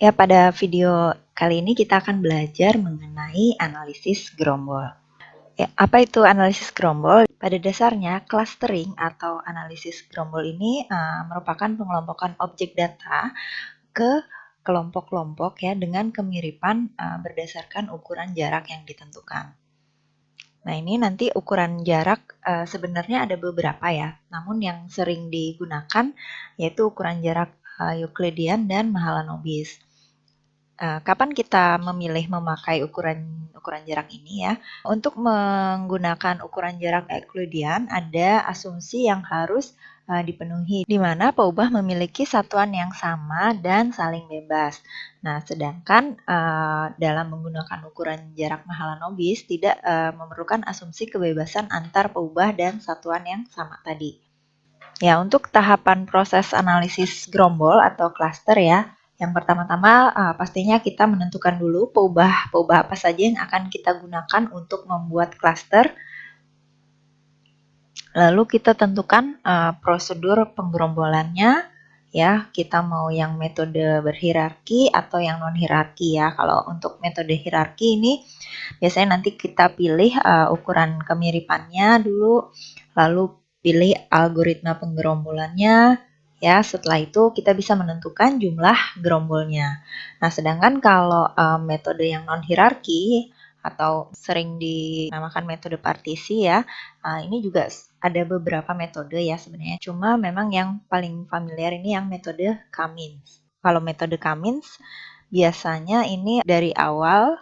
Ya, pada video kali ini kita akan belajar mengenai analisis gerombol. Ya, apa itu analisis gerombol? Pada dasarnya, clustering atau analisis gerombol ini merupakan pengelompokan objek data ke kelompok-kelompok ya dengan kemiripan berdasarkan ukuran jarak yang ditentukan. Nah, ini nanti ukuran jarak sebenarnya ada beberapa ya, namun yang sering digunakan yaitu ukuran jarak Euclidean dan Mahalanobis. Kapan kita memilih memakai ukuran jarak ini ya? Untuk menggunakan ukuran jarak Euclidean ada asumsi yang harus dipenuhi, di mana peubah memiliki satuan yang sama dan saling bebas. Nah, sedangkan dalam menggunakan ukuran jarak Mahalanobis tidak memerlukan asumsi kebebasan antar peubah dan satuan yang sama tadi. Ya, untuk tahapan proses analisis gerombol atau cluster ya, yang pertama-tama pastinya kita menentukan dulu peubah apa saja yang akan kita gunakan untuk membuat cluster. Lalu kita tentukan prosedur penggerombolannya ya, kita mau yang metode berhierarki atau yang non hierarki ya. Kalau untuk metode hierarki ini biasanya nanti kita pilih ukuran kemiripannya dulu, lalu pilih algoritma penggerombolannya. Ya, setelah itu kita bisa menentukan jumlah gerombolnya. Nah, sedangkan kalau metode yang non hierarki atau sering dinamakan metode partisi ya, ini juga ada beberapa metode ya sebenarnya. Cuma memang yang paling familiar ini yang metode Cummins. Kalau metode Cummins biasanya ini dari awal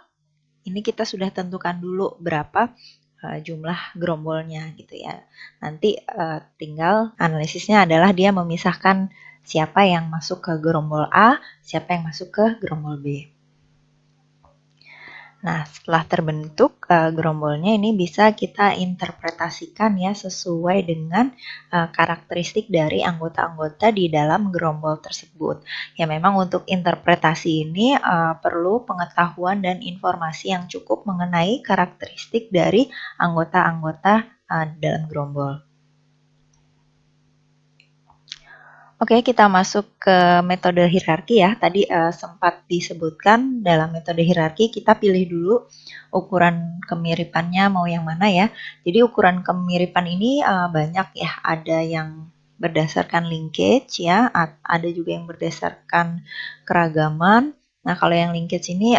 ini kita sudah tentukan dulu berapa jumlah gerombolnya gitu ya. Nanti tinggal analisisnya adalah dia memisahkan siapa yang masuk ke gerombol A, siapa yang masuk ke gerombol B. Nah, setelah terbentuk gerombolnya ini bisa kita interpretasikan ya sesuai dengan karakteristik dari anggota-anggota di dalam gerombol tersebut. Ya, memang untuk interpretasi ini perlu pengetahuan dan informasi yang cukup mengenai karakteristik dari anggota-anggota dalam gerombol. Oke, kita masuk ke metode hierarki ya. Tadi sempat disebutkan dalam metode hierarki kita pilih dulu ukuran kemiripannya mau yang mana ya. Jadi ukuran kemiripan ini banyak ya. Ada yang berdasarkan linkage ya, ada juga yang berdasarkan keragaman. Nah, kalau yang linkage ini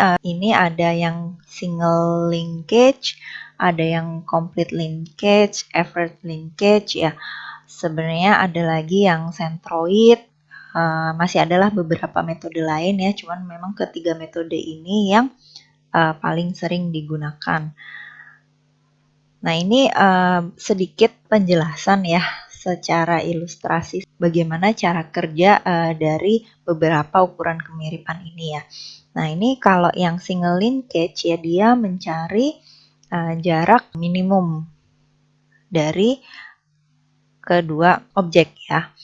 ada yang single linkage, ada yang complete linkage, average linkage ya. Sebenarnya ada lagi yang centroid, masih adalah beberapa metode lain ya, cuman memang ketiga metode ini yang paling sering digunakan. Nah, ini sedikit penjelasan ya secara ilustrasi bagaimana cara kerja dari beberapa ukuran kemiripan ini ya. Nah, ini kalau yang single linkage ya dia mencari jarak minimum dari kedua objek ya.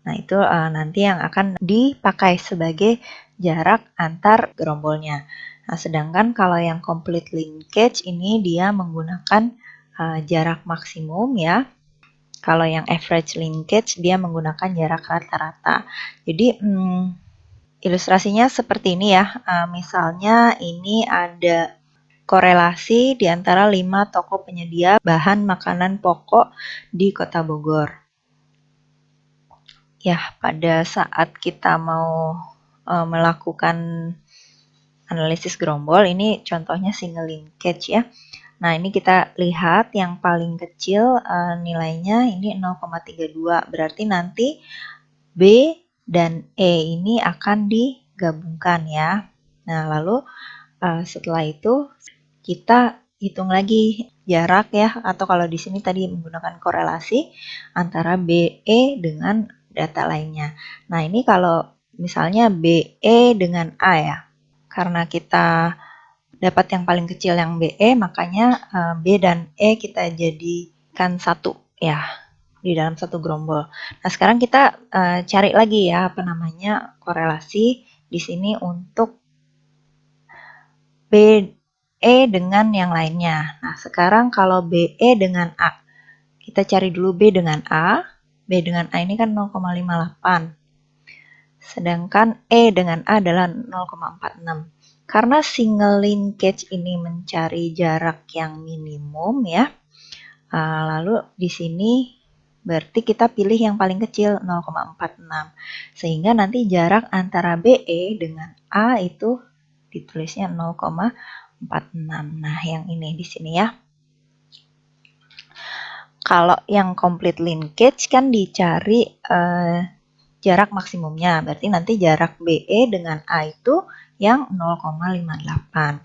Nah, itu nanti yang akan dipakai sebagai jarak antar gerombolnya. Nah, sedangkan kalau yang complete linkage ini dia menggunakan jarak maksimum ya. Kalau yang average linkage dia menggunakan jarak rata-rata. Jadi ilustrasinya seperti ini ya. Misalnya ini ada korelasi di antara 5 toko penyedia bahan makanan pokok di Kota Bogor. Ya, pada saat kita mau melakukan analisis gerombol, ini contohnya single linkage ya. Nah, ini kita lihat yang paling kecil nilainya ini 0,32. Berarti nanti B dan E ini akan digabungkan ya. Nah, lalu setelah itu kita hitung lagi jarak ya, atau kalau di sini tadi menggunakan korelasi antara BE dengan data lainnya. Nah, ini kalau misalnya BE dengan A ya, karena kita dapat yang paling kecil yang BE, makanya B dan E kita jadikan satu ya di dalam satu gerombol. Nah, sekarang kita cari lagi ya korelasi di sini untuk BE dengan yang lainnya. Nah, sekarang kalau BE dengan A, kita cari dulu B dengan A. B dengan A ini kan 0,58. sedangkan E dengan A adalah 0,46. Karena single linkage ini mencari jarak yang minimum ya, lalu di sini berarti kita pilih yang paling kecil 0,46. Sehingga nanti jarak antara BE dengan A itu ditulisnya 0,46. Nah, yang ini di sini ya. Kalau yang complete linkage kan dicari jarak maksimumnya. Berarti nanti jarak BE dengan A itu yang 0,58.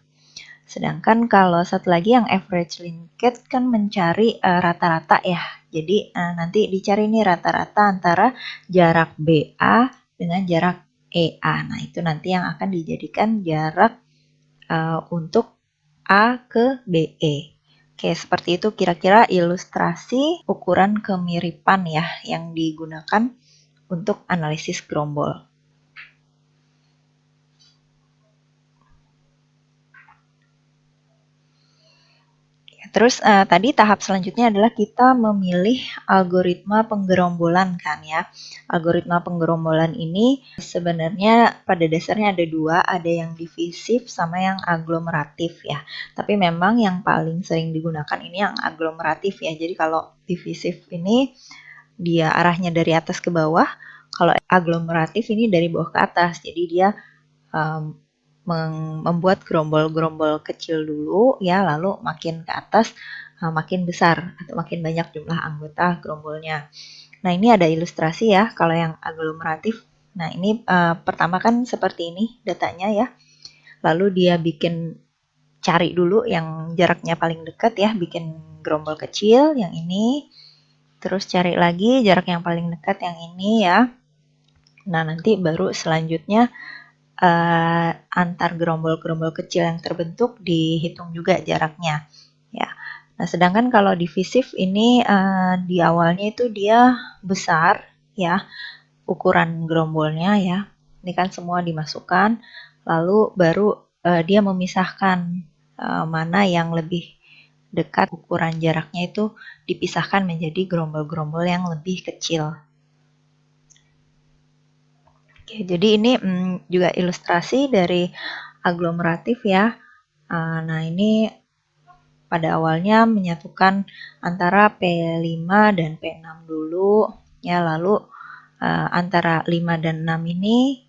Sedangkan kalau satu lagi yang average linkage kan mencari rata-rata ya. Jadi nanti dicari nih rata-rata antara jarak BA dengan jarak EA. Nah, itu nanti yang akan dijadikan jarak untuk A ke BE. Oke, seperti itu kira-kira ilustrasi ukuran kemiripan ya yang digunakan untuk analisis gerombol. Terus tadi tahap selanjutnya adalah kita memilih algoritma penggerombolan kan ya. Algoritma penggerombolan ini sebenarnya pada dasarnya ada dua, ada yang divisif sama yang aglomeratif ya. Tapi memang yang paling sering digunakan ini yang aglomeratif ya. Jadi kalau divisif ini dia arahnya dari atas ke bawah, kalau aglomeratif ini dari bawah ke atas. Jadi dia membuat gerombol-gerombol kecil dulu ya, lalu makin ke atas makin besar atau makin banyak jumlah anggota gerombolnya. Nah, ini ada ilustrasi ya kalau yang aglomeratif. Nah, ini pertama kan seperti ini datanya ya. Lalu dia cari dulu yang jaraknya paling dekat ya, bikin gerombol kecil yang ini. Terus cari lagi jarak yang paling dekat yang ini ya. Nah, nanti baru selanjutnya antar gerombol-gerombol kecil yang terbentuk dihitung juga jaraknya ya. Nah, sedangkan kalau divisif ini di awalnya itu dia besar ya ukuran gerombolnya ya. Ini kan semua dimasukkan, lalu baru dia memisahkan mana yang lebih dekat ukuran jaraknya itu dipisahkan menjadi gerombol-gerombol yang lebih kecil. Oke, jadi ini juga ilustrasi dari aglomeratif ya. Nah, ini pada awalnya menyatukan antara P5 dan P6 dulu ya, lalu antara 5 dan 6 ini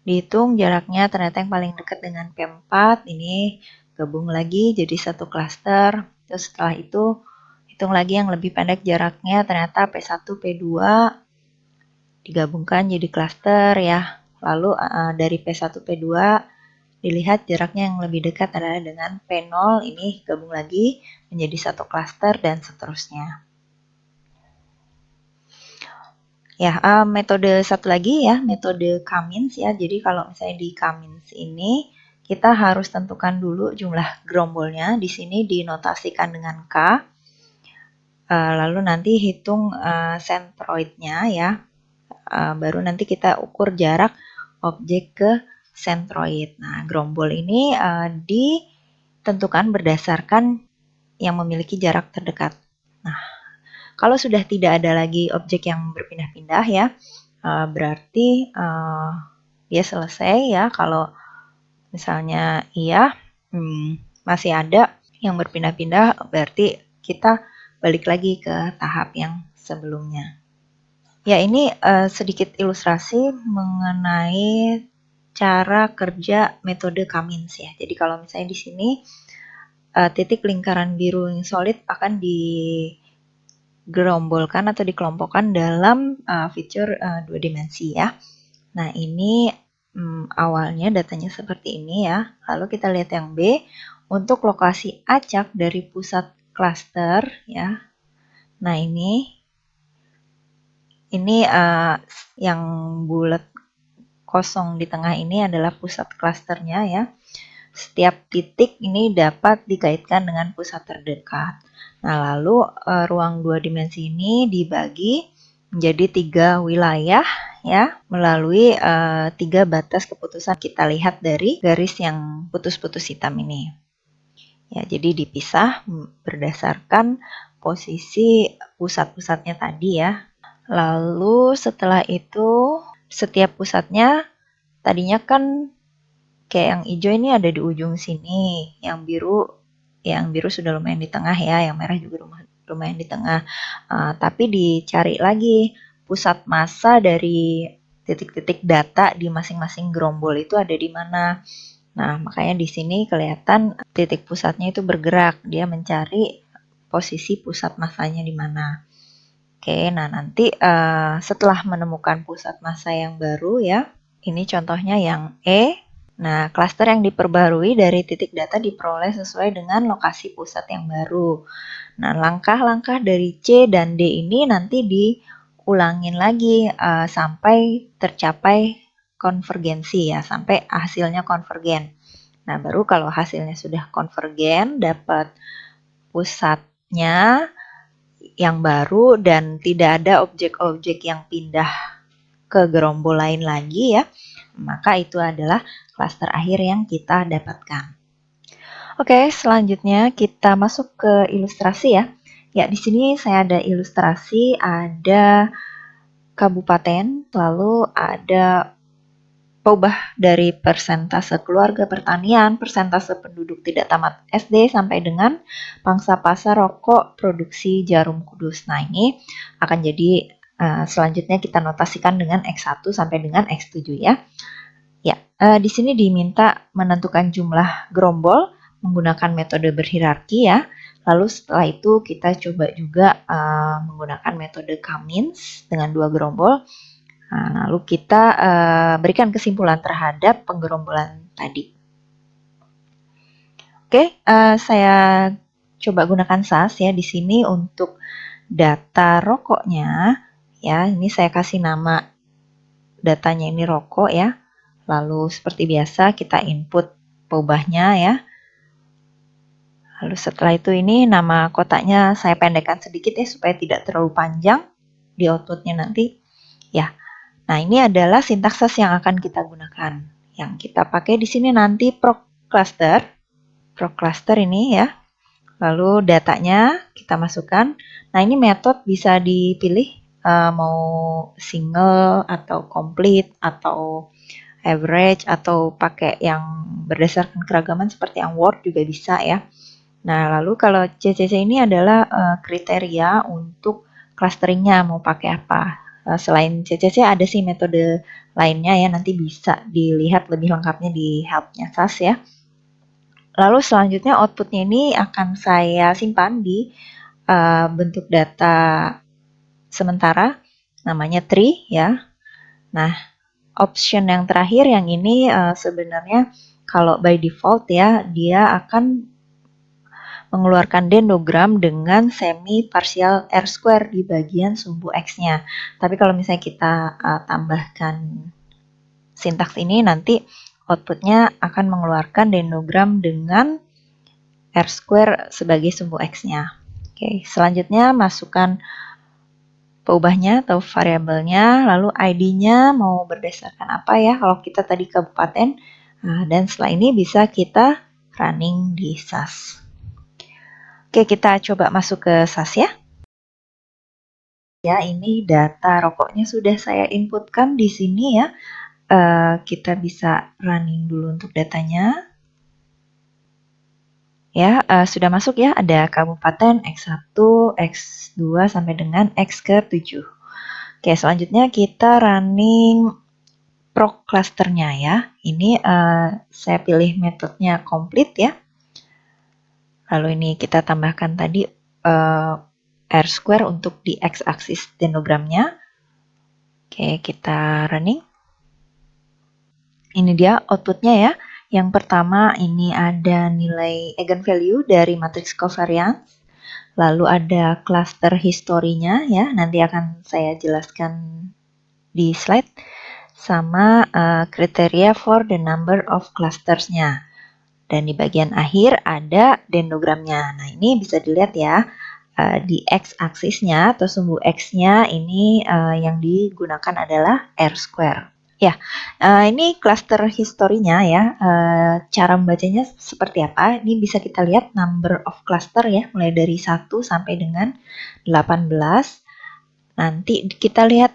dihitung jaraknya ternyata yang paling dekat dengan P4 ini gabung lagi jadi satu klaster. Terus setelah itu hitung lagi yang lebih pendek jaraknya ternyata P1, P2 digabungkan jadi klaster ya. Lalu dari P1, P2 dilihat jaraknya yang lebih dekat adalah dengan P0, ini gabung lagi menjadi satu klaster dan seterusnya. Ya, metode satu lagi ya, metode Cummins ya. Jadi kalau misalnya di Cummins ini kita harus tentukan dulu jumlah gerombolnya. Di sini dinotasikan dengan K. Lalu nanti hitung sentroidnya ya. Baru nanti kita ukur jarak objek ke sentroid. Nah, gerombol ini ditentukan berdasarkan yang memiliki jarak terdekat. Nah, kalau sudah tidak ada lagi objek yang berpindah-pindah ya, berarti dia selesai ya. Kalau misalnya iya masih ada yang berpindah-pindah, berarti kita balik lagi ke tahap yang sebelumnya. Ya, ini sedikit ilustrasi mengenai cara kerja metode Cummins ya. Jadi kalau misalnya di sini titik lingkaran biru yang solid akan digerombolkan atau dikelompokkan dalam fitur 2 dimensi ya. Nah, ini awalnya datanya seperti ini ya. Lalu kita lihat yang B, untuk lokasi acak dari pusat klaster ya. Nah, ini yang bulat kosong di tengah ini adalah pusat klasternya ya. Setiap titik ini dapat dikaitkan dengan pusat terdekat. Nah, lalu ruang 2 dimensi ini dibagi menjadi 3 wilayah ya melalui 3 batas keputusan. Kita lihat dari garis yang putus-putus hitam ini. Ya, jadi dipisah berdasarkan posisi pusat-pusatnya tadi ya. Lalu setelah itu setiap pusatnya tadinya kan kayak yang hijau ini ada di ujung sini, yang biru sudah lumayan di tengah ya, yang merah juga lumayan di tengah. Tapi dicari lagi pusat massa dari titik-titik data di masing-masing gerombol itu ada di mana. Nah, makanya di sini kelihatan titik pusatnya itu bergerak, dia mencari posisi pusat massanya di mana. Oke, nah nanti setelah menemukan pusat massa yang baru ya, ini contohnya yang E. Nah, klaster yang diperbarui dari titik data diperoleh sesuai dengan lokasi pusat yang baru. Nah, langkah-langkah dari C dan D ini nanti diulangin lagi sampai tercapai konvergensi ya, sampai hasilnya konvergen. Nah, baru kalau hasilnya sudah konvergen, dapat pusatnya yang baru dan tidak ada objek-objek yang pindah ke gerombol lain lagi ya, maka itu adalah klaster akhir yang kita dapatkan. Oke, selanjutnya kita masuk ke ilustrasi ya. Ya, di sini saya ada ilustrasi, ada kabupaten, lalu ada peubah dari persentase keluarga pertanian, persentase penduduk tidak tamat SD, sampai dengan pangsa pasar rokok produksi Jarum Kudus. Nah, ini akan jadi selanjutnya kita notasikan dengan X1 sampai dengan X7 ya. Ya, di sini diminta menentukan jumlah gerombol menggunakan metode berhierarki ya. Lalu setelah itu kita coba juga menggunakan metode Cummins dengan 2 gerombol. Nah, lalu kita berikan kesimpulan terhadap penggerombolan tadi. Oke, saya coba gunakan SAS ya di sini untuk data rokoknya. Ya, ini saya kasih nama datanya ini rokok ya. Lalu seperti biasa kita input peubahnya ya. Lalu setelah itu ini nama kotaknya saya pendekkan sedikit ya supaya tidak terlalu panjang di outputnya nanti. Ya, nah ini adalah sintaksis yang akan kita gunakan. Yang kita pakai di sini nanti proc cluster ini ya. Lalu datanya kita masukkan. Nah ini metode bisa dipilih mau single atau complete atau average atau pakai yang berdasarkan keragaman seperti yang Word juga bisa ya. Nah, lalu kalau CCC ini adalah kriteria untuk clusteringnya mau pakai apa. Selain CCC ada sih metode lainnya ya, nanti bisa dilihat lebih lengkapnya di help-nya SAS ya. Lalu selanjutnya outputnya ini akan saya simpan di bentuk data sementara, namanya tree ya. Nah, option yang terakhir yang ini sebenarnya kalau by default ya dia akan mengeluarkan dendrogram dengan semi partial R square di bagian sumbu X-nya. Tapi kalau misalnya kita tambahkan sintaks ini nanti outputnya akan mengeluarkan dendrogram dengan R square sebagai sumbu X-nya. Oke, selanjutnya masukkan peubahnya atau variabelnya, lalu ID-nya mau berdasarkan apa ya, kalau kita tadi kabupaten, dan setelah ini bisa kita running di SAS. Oke, kita coba masuk ke SAS ya. Ya, ini data rokoknya sudah saya inputkan di sini ya. Kita bisa running dulu untuk datanya. Ya, sudah masuk ya, ada kabupaten X1, X2 sampai dengan X ke-7. Oke, selanjutnya kita running proc clusternya ya. Ini saya pilih metodenya complete ya. Lalu ini kita tambahkan tadi R square untuk di X-aksis dendrogramnya. Oke, kita running. Ini dia outputnya ya. Yang pertama ini ada nilai eigenvalue dari matriks covariance. Lalu ada cluster historinya ya, nanti akan saya jelaskan di slide. Sama kriteria for the number of clusters-nya. Dan di bagian akhir ada dendrogramnya. Nah ini bisa dilihat ya, di X-aksisnya atau sumbu X-nya ini yang digunakan adalah R square. Ya, ini cluster historinya ya, cara membacanya seperti apa, ini bisa kita lihat number of cluster ya, mulai dari 1 sampai dengan 18. Nanti kita lihat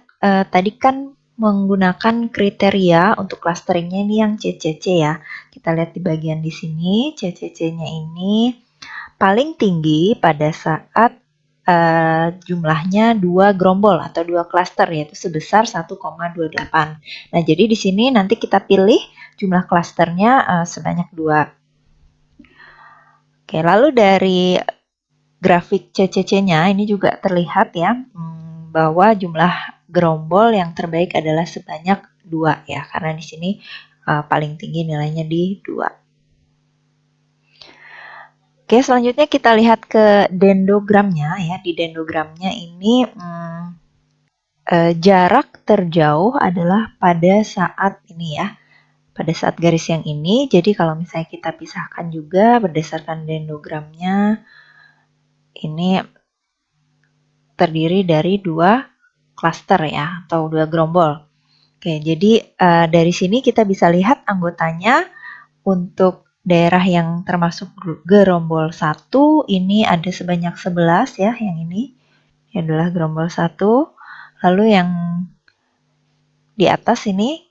tadi kan menggunakan kriteria untuk clusteringnya ini yang CCC ya. Kita lihat di bagian di sini, CCC-nya ini paling tinggi pada saat jumlahnya 2 gerombol atau 2 klaster, yaitu sebesar 1,28. Nah, jadi di sini nanti kita pilih jumlah klasternya sebanyak 2. Oke, lalu dari grafik CCC-nya ini juga terlihat ya bahwa jumlah gerombol yang terbaik adalah sebanyak 2 ya, karena di sini paling tinggi nilainya di 2. Oke, selanjutnya kita lihat ke dendrogramnya ya. Di dendrogramnya ini jarak terjauh adalah pada saat ini ya. Pada saat garis yang ini. Jadi kalau misalnya kita pisahkan juga berdasarkan dendrogramnya, ini terdiri dari 2 klaster ya, atau 2 gerombol. Oke, jadi dari sini kita bisa lihat anggotanya. Untuk daerah yang termasuk gerombol 1 ini ada sebanyak 11 ya, yang ini adalah gerombol 1. Lalu yang di atas ini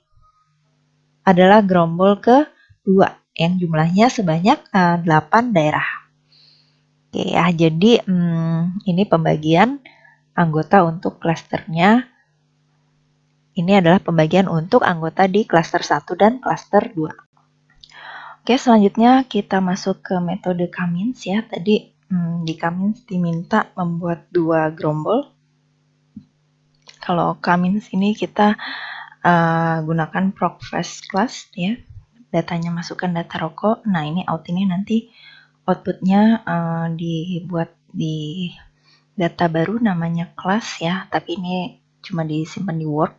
adalah gerombol ke-2 yang jumlahnya sebanyak 8 daerah. Oke ya, jadi ini pembagian anggota untuk klasternya. Ini adalah pembagian untuk anggota di klaster 1 dan klaster 2. Oke, selanjutnya kita masuk ke metode Cummins ya. Tadi di Cummins diminta membuat 2 gerombol. Kalau Cummins ini kita gunakan proc first class ya. Datanya masukkan data rokok. Nah, ini out ini nanti outputnya dibuat di data baru namanya class ya. Tapi ini cuma disimpan di Word.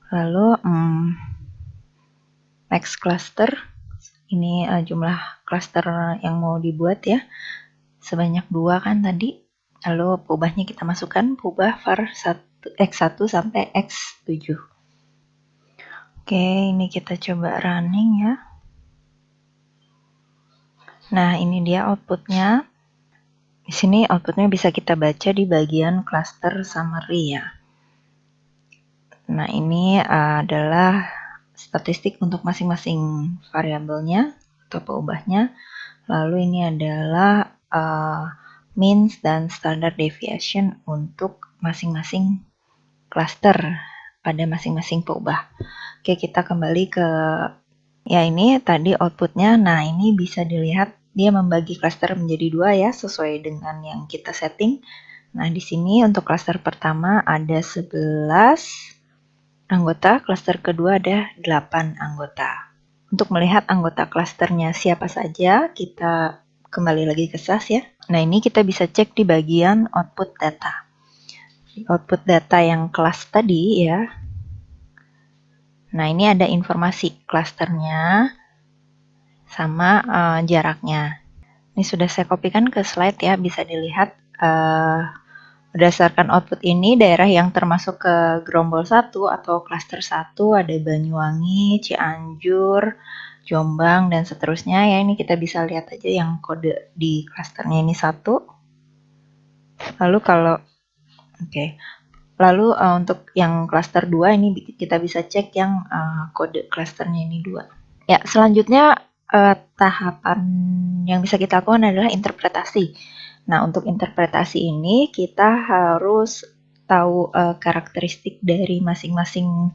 Lalu next cluster. Ini jumlah cluster yang mau dibuat ya, sebanyak 2 kan tadi. Lalu peubahnya kita masukkan, peubah var X1 sampai X7. Oke, ini kita coba running ya. Nah, ini dia outputnya. Di sini outputnya bisa kita baca di bagian cluster summary ya. Nah, ini adalah statistik untuk masing-masing variabelnya atau peubahnya. Lalu ini adalah means dan standard deviation untuk masing-masing cluster pada masing-masing peubah. Oke, kita kembali ke ya ini tadi outputnya. Nah, ini bisa dilihat dia membagi cluster menjadi 2 ya, sesuai dengan yang kita setting. Nah, di sini untuk cluster pertama ada 11 anggota, cluster kedua ada 8 anggota. Untuk melihat anggota klasternya siapa saja, kita kembali lagi ke SAS ya. Nah, ini kita bisa cek di bagian output data. Di output data yang kelas tadi ya. Nah, ini ada informasi klasternya sama jaraknya. Ini sudah saya kopikan ke slide ya, bisa dilihat berdasarkan output ini daerah yang termasuk ke gerombol 1 atau klaster 1 ada Banyuwangi, Cianjur, Jombang, dan seterusnya ya. Ini kita bisa lihat aja yang kode di klasternya ini 1. Lalu kalau lalu untuk yang klaster 2 ini kita bisa cek yang kode klasternya ini 2. Ya, selanjutnya tahapan yang bisa kita lakukan adalah interpretasi. Nah, untuk interpretasi ini kita harus tahu karakteristik dari masing-masing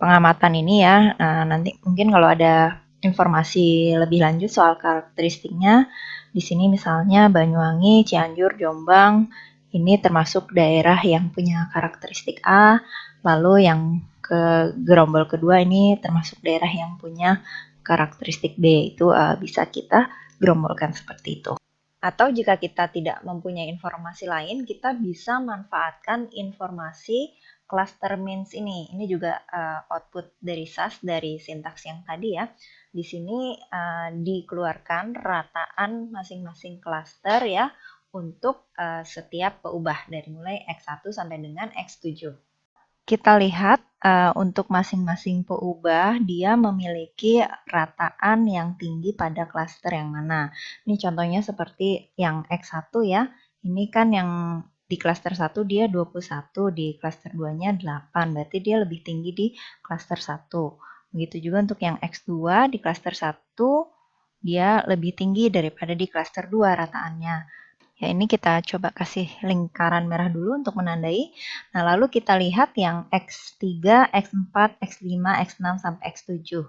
pengamatan ini ya. Nanti mungkin kalau ada informasi lebih lanjut soal karakteristiknya, di sini misalnya Banyuwangi, Cianjur, Jombang, ini termasuk daerah yang punya karakteristik A, lalu yang ke gerombol kedua ini termasuk daerah yang punya karakteristik B. Itu bisa kita gerombolkan seperti itu. Atau jika kita tidak mempunyai informasi lain, kita bisa manfaatkan informasi cluster means ini. Ini juga output dari SAS dari sintaks yang tadi ya. Di sini dikeluarkan rataan masing-masing cluster ya untuk setiap peubah dari mulai X1 sampai dengan X7. Kita lihat untuk masing-masing peubah dia memiliki rataan yang tinggi pada klaster yang mana. Ini contohnya seperti yang X1 ya. Ini kan yang di klaster 1 dia 21, di klaster 2-nya 8, berarti dia lebih tinggi di klaster 1. Begitu juga untuk yang X2 di klaster 1, dia lebih tinggi daripada di klaster 2 rataannya. Ya, ini kita coba kasih lingkaran merah dulu untuk menandai. Nah, lalu kita lihat yang X3, X4, X5, X6, sampai X7.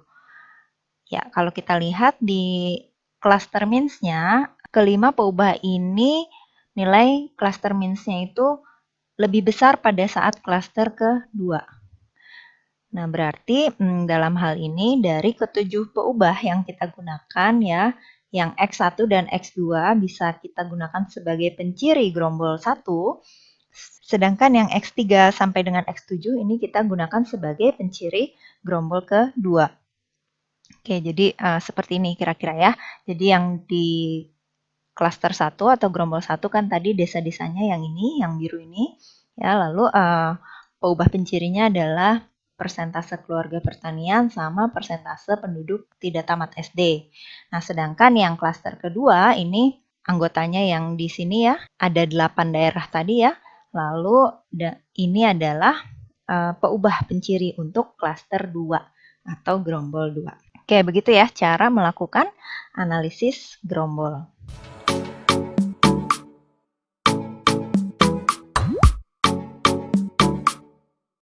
Ya, kalau kita lihat di cluster means-nya, kelima peubah ini nilai cluster means-nya itu lebih besar pada saat cluster kedua. Nah, berarti dalam hal ini dari ketujuh peubah yang kita gunakan ya, yang X1 dan X2 bisa kita gunakan sebagai penciri gerombol 1, sedangkan yang X3 sampai dengan X7 ini kita gunakan sebagai penciri gerombol kedua. Oke, jadi seperti ini kira-kira ya. Jadi yang di klaster 1 atau gerombol 1 kan tadi desa-desanya yang ini, yang biru ini. Ya, lalu peubah pencirinya adalah persentase keluarga pertanian sama persentase penduduk tidak tamat SD. Nah, sedangkan yang klaster kedua ini anggotanya yang di sini ya, ada 8 daerah tadi ya. Lalu ini adalah peubah penciri untuk klaster 2 atau gerombol 2. Oke, begitu ya cara melakukan analisis gerombol.